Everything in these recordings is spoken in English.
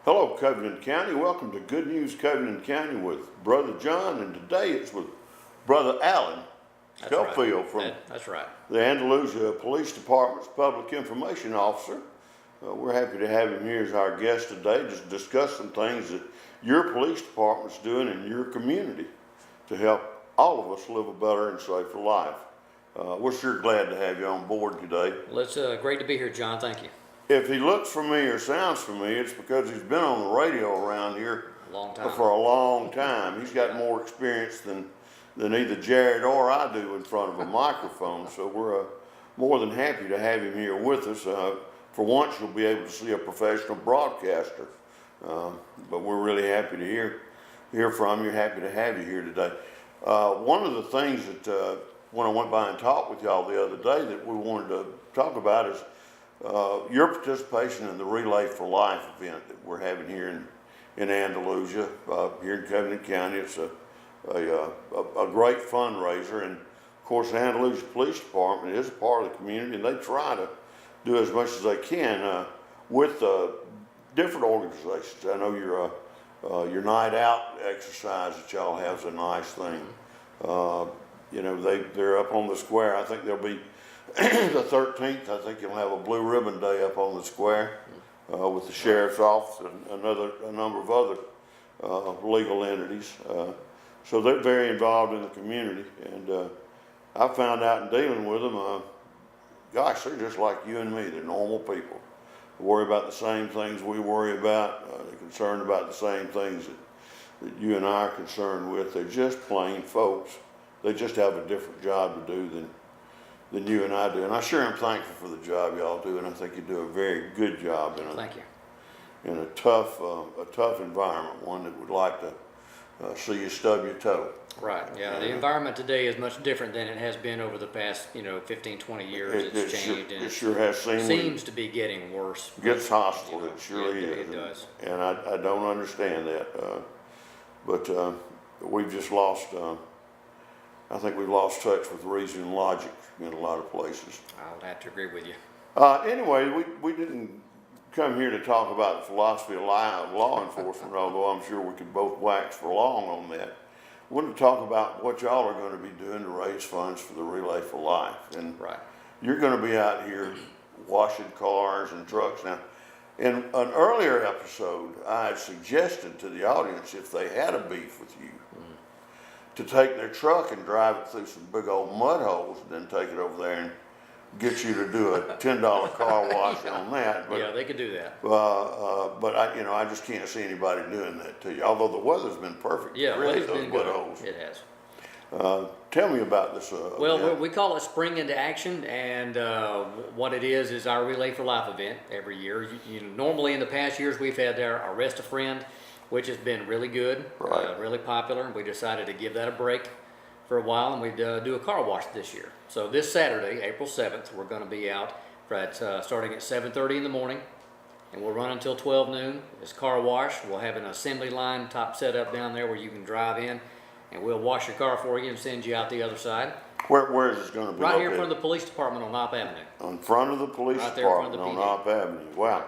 Hello, Covington County. Welcome to Good News Covington County with Brother John, and today it's with Brother Allen Scofield from That's right. the Andalusia Police Department's Public Information Officer. We're happy to have him here as our guest today to discuss some things that your police department's doing in your community to help all of us live a better and safer life. We're sure glad to have you on board today. Well, it's great to be here, John. Thank you. If he looks familiar, sounds familiar, it's because he's been on the radio around here for a long time. He's got more experience than either Jared or I do in front of a microphone. So we're more than happy to have him here with us. For once, you'll be able to see a professional broadcaster. But we're really happy to hear from you. Happy to have you here today. One of the things that when I went by and talked with y'all the other day that we wanted to talk about is your participation in the Relay for Life event that we're having here in Andalusia, here in Covington County. It's a great fundraiser, and of course the Andalusia Police Department is a part of the community, and they try to do as much as they can with different organizations. I know your night out exercise that y'all have is a nice thing. You know, they're up on the square. I think they'll be the 13th, I think you'll have a blue ribbon day up on the square with the sheriff's office and a number of other legal entities. So they're very involved in the community, and I found out in dealing with them, gosh, they're just like you and me. They're normal people. They worry about the same things we worry about. They're concerned about the same things that you and I are concerned with. They're just plain folks. They just have a different job to do than you and I do. And I sure am thankful for the job y'all do, and I think you do a very good job in a tough environment, one that would like to see you stub your toe. Right, yeah. The environment today is much different than it has been over the past, 15, 20 years. It's changed, and it sure has seems to be getting worse. Gets hostile, it surely is. It does. And I don't understand that. But we've just lost, I think we've lost touch with reason and logic in a lot of places. I would have to agree with you. Anyway, we didn't come here to talk about the philosophy of law enforcement, although I'm sure we could both wax for long on that. We wanted to talk about what y'all are going to be doing to raise funds for the Relay for Life. And you're going to be out here washing cars and trucks. Now, in an earlier episode, I had suggested to the audience, if they had a beef with you, to take their truck and drive it through some big old mud holes and then take it over there and get you to do a $10 car wash on that. But, yeah, they could do that. But I just can't see anybody doing that to you. Although the weather's been perfect. Yeah, really, those mud holes. It has. Tell me about this. Well, we call it Spring into Action, and what it is our Relay for Life event every year. Normally in the past years we've had our Arrest a Friend, which has been really good, really popular. We decided to give that a break for a while, and we'd do a car wash this year. So this Saturday, April 7th, we're going to be out starting at 7:30 in the morning, and we'll run until 12 noon. It's car wash. We'll have an assembly line top set up down there where you can drive in, and we'll wash your car for you and send you out the other side. Where is this going to be Right located? here in front of the police department on Op Avenue. In front of the police department on Op Avenue. Wow.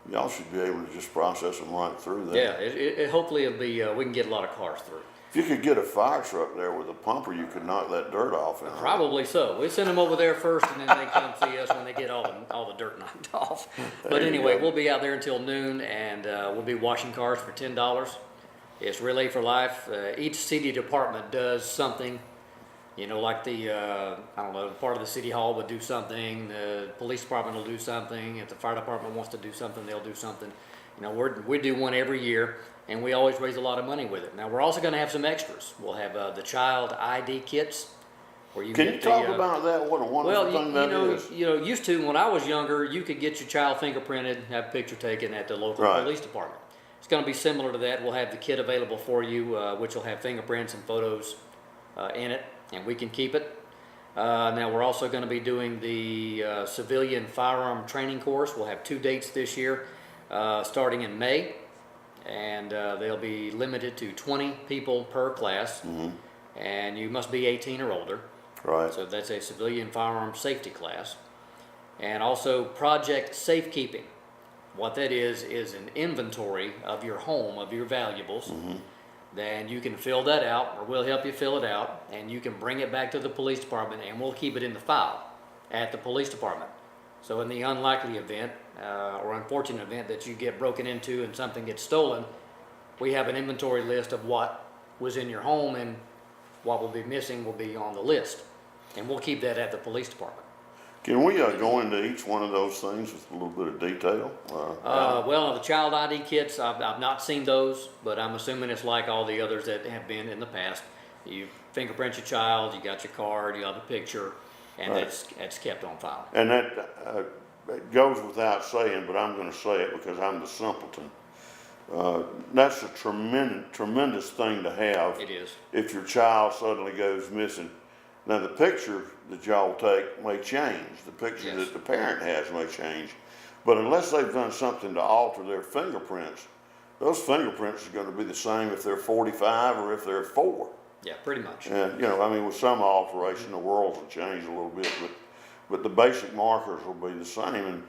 Y'all should be able to just process them right through there. Yeah, hopefully it'll be, we can get a lot of cars through. If you could get a fire truck there with a pumper, you could knock that dirt off. Probably so. We send them over there first, and then they come see us when they get all the dirt knocked off. But anyway, we'll be out there until noon, and we'll be washing cars for $10. It's Relay for Life. Each city department does something. Like part of the city hall would do something, the police department will do something, if the fire department wants to do something, they'll do something. We do one every year, and we always raise a lot of money with it. Now, we're also going to have some extras. We'll have the child ID kits. Where you Can you talk about that? What a wonderful thing that is. Used to, when I was younger, you could get your child fingerprinted, have a picture taken at the local police department. It's going to be similar to that. We'll have the kit available for you, which will have fingerprints and photos in it, and we can keep it. Now, we're also going to be doing the civilian firearm training course. We'll have 2 dates this year, starting in May, and they'll be limited to 20 people per class, and you must be 18 or older. Right. So that's a civilian firearm safety class. And also Project Safekeeping, what that is an inventory of your home, of your valuables. Then you can fill that out, or we'll help you fill it out, and you can bring it back to the police department, and we'll keep it in the file at the police department. So in the unlikely event, or unfortunate event that you get broken into and something gets stolen, we have an inventory list of what was in your home, and what will be missing will be on the list. And we'll keep that at the police department. Can we go into each one of those things with a little bit of detail? Well, the child ID kits, I've not seen those, but I'm assuming it's like all the others that have been in the past. You fingerprint your child, you got your card, you have a picture, and that's kept on file. And that it goes without saying, but I'm going to say it because I'm the simpleton. That's a tremendous thing to have. It is. If your child suddenly goes missing. Now the picture that y'all take may change. The picture that the parent has may change. But unless they've done something to alter their fingerprints, those fingerprints are going to be the same if they're 45 or if they're 4. Yeah, pretty much. And, you know, I mean, with some alteration, the world will change a little bit, but the basic markers will be the same. And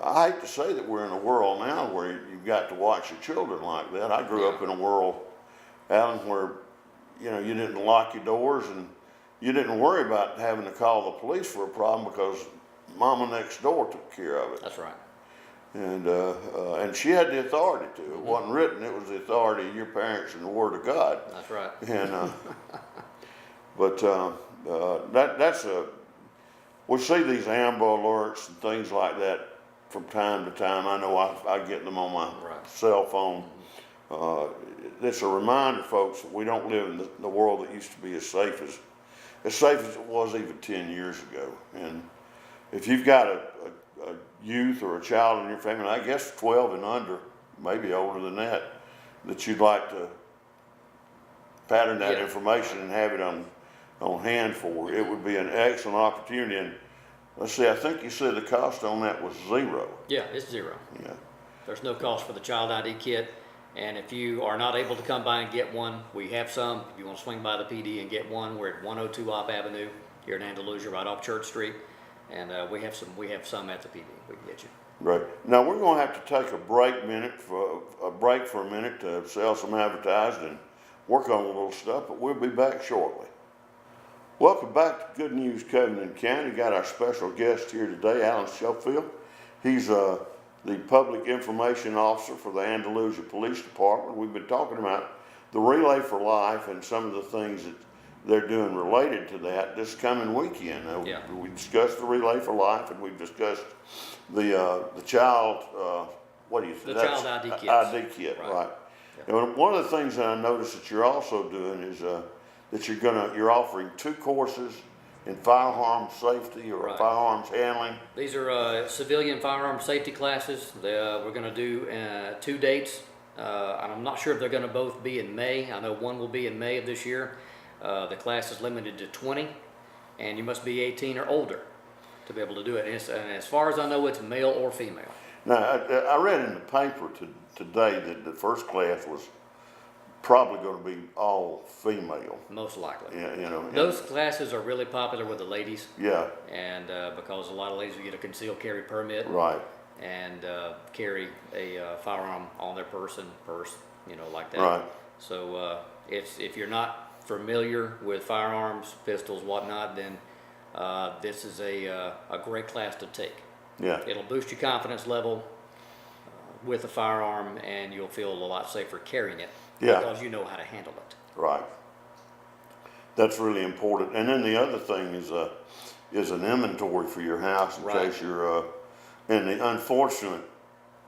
I hate to say that we're in a world now where you've got to watch your children like that. I grew up in a world, Alan, where, you know, you didn't lock your doors and you didn't worry about having to call the police for a problem because Mama next door took care of it. That's right. And she had the authority to. It wasn't written. It was the authority of your parents and the Word of God. That's right. And that's a. We see these Amber Alerts and things like that from time to time. I know I get them on my cell phone. It's a reminder, folks, that we don't live in the world that used to be as safe as it was even 10 years ago. And if you've got a youth or a child in your family, I guess 12 and under, maybe older than that you'd like to pattern that information and have it on hand for, it would be an excellent opportunity. And let's see, I think you said the cost on that was $0. Yeah, it's $0. Yeah. There's no cost for the child ID kit. And if you are not able to come by and get one, we have some. If you want to swing by the PD and get one, we're at 102 Op Avenue here in Andalusia, right off Church Street. And we have some at the PD. We can get you. Right. Now we're going to have to take a break for a minute to sell some advertising and work on a little stuff, but we'll be back shortly. Welcome back to Good News Covington County. Got our special guest here today, Allen Scofield. He's the Public Information Officer for the Andalusia Police Department. We've been talking about the Relay for Life and some of the things that they're doing related to that this coming weekend. We discussed the Relay for Life, and we've discussed the child, The child ID kits. ID kit, right. Yeah. And one of the things that I noticed that you're also doing is that you're offering 2 courses in firearm safety or firearms handling. These are civilian firearm safety classes. We're going to do 2 dates. I'm not sure if they're going to both be in May. I know one will be in May of this year. The class is limited to 20, and you must be 18 or older to be able to do it. And as far as I know, it's male or female. Now, I read in the paper today that the first class was probably going to be all female. Most likely. Yeah, you know. Those classes are really popular with the ladies. Yeah. And because a lot of ladies will get a concealed carry permit. Right. And carry a firearm on their purse, you know, like that. Right. So if you're not familiar with firearms, pistols, whatnot, then this is a great class to take. Yeah. It'll boost your confidence level with a firearm, and you'll feel a lot safer carrying it because you know how to handle it. Right. That's really important. And then the other thing is an inventory for your house in case you're in the unfortunate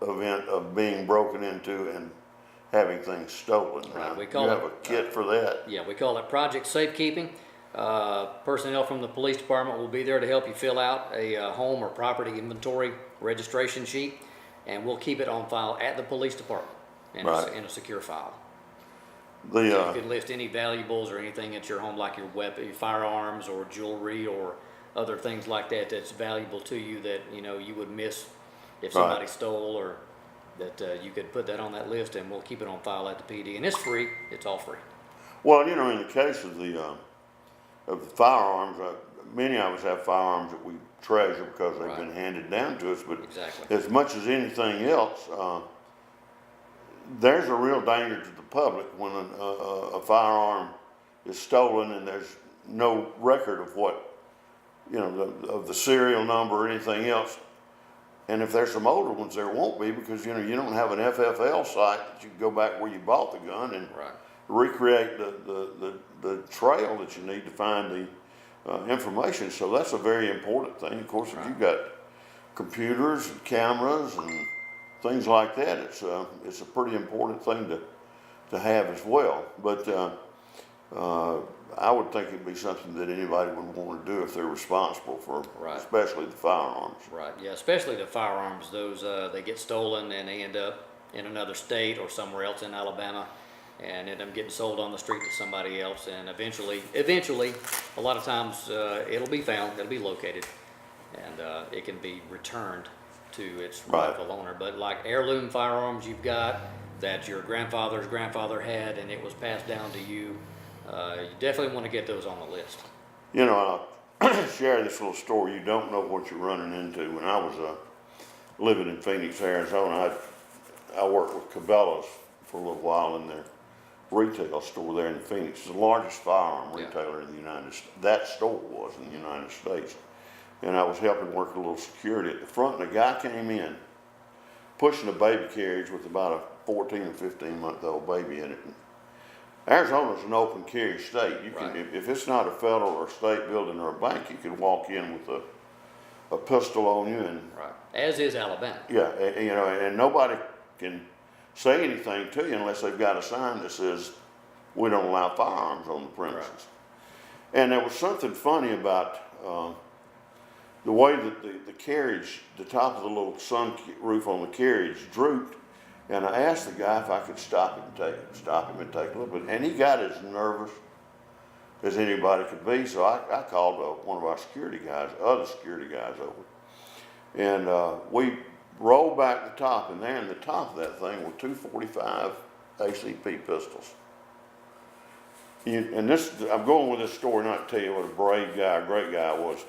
event of being broken into and having things stolen. Right. You have a kit for that. Yeah, we call it Project Safekeeping. Personnel from the police department will be there to help you fill out a home or property inventory registration sheet, and we'll keep it on file at the police department in a secure file. You can list any valuables or anything at your home, like your weapon, firearms, or jewelry, or other things like that that's valuable to you that you would miss if somebody stole, or that you could put that on that list, and we'll keep it on file at the PD. And it's free. It's all free. Well, in the case of the firearms, many of us have firearms that we treasure because they've Right. been handed down to us, but Exactly. as much as anything else, there's a real danger to the public when a firearm is stolen and there's no record of what, you know, of the serial number or anything else. And if there's some older ones, there won't be, because, you know, you don't have an FFL site that you can go back where you bought the gun and Right. recreate the trail that you need to find the information. So that's a very important thing. Of course, if you've got computers and cameras and things like that, it's a pretty important thing to have as well. But I would think it'd be something that anybody would want to do if they're responsible for, Right. especially the firearms. Right, yeah, especially the firearms, those, they get stolen and they end up in another state or somewhere else in Alabama and end up getting sold on the street to somebody else, and eventually, a lot of times, it'll be found, it'll be located, and, it can be returned to its Right. rightful owner. But like heirloom firearms you've got that your grandfather's grandfather had and it was passed down to you, you definitely want to get those on the list. You know, I'll share this little story. You don't know what you're running into. When I was living in Phoenix, Arizona, I worked with Cabela's for a little while in their retail store there in Phoenix. It's the largest firearm retailer in the United States. That store was in the United States. And I was helping work a little security at the front, and a guy came in pushing a baby carriage with about a 14 or 15-month-old baby in it. Arizona's an open carry state. You can, Right. if it's not a federal or state building or a bank, you can walk in with a pistol on you, and Right. As is Alabama. yeah, you know, and nobody can say anything to you unless they've got a sign that says, "We don't allow firearms on the premises." Right. And there was something funny about the way that the carriage, the top of the little sun roof on the carriage drooped. And I asked the guy if I could stop him and take a look, and he got as nervous as anybody could be. So I called one of our other security guys over, and we rolled back the top, and there in the top of that thing were 245 ACP pistols. And I'm going with this story not to tell you what a brave guy, a great guy was.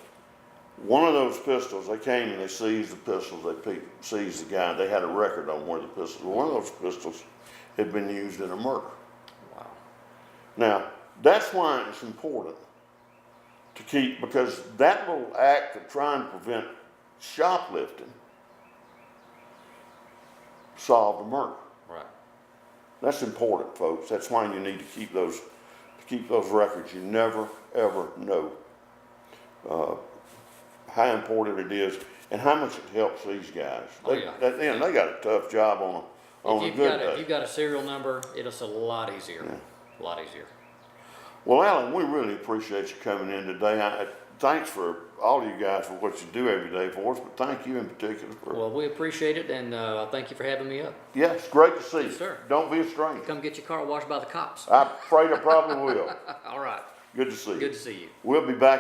One of those pistols, they came and they seized the pistols, they seized the guy, they had a record on where the pistols were. One of those pistols had been used in a murder. Wow. Now, that's why it's important to keep, because that little act of trying to prevent shoplifting solved a murder. Right. That's important, folks. That's why you need to keep those records. You never, ever know how important it is and how much it helps these guys. They got a tough job on a good day. If you've got a serial number, it's a lot easier. A lot easier. Well, Alan, we really appreciate you coming in today. Thanks for all you guys for what you do every day for us, but thank you in particular for. Well, we appreciate it, and thank you for having me up. Yeah, it's great to see you. Yes, sir. Don't be a stranger. Come get your car washed by the cops. I'm afraid I probably will. All right. Good to see you. Good to see you. We'll be back.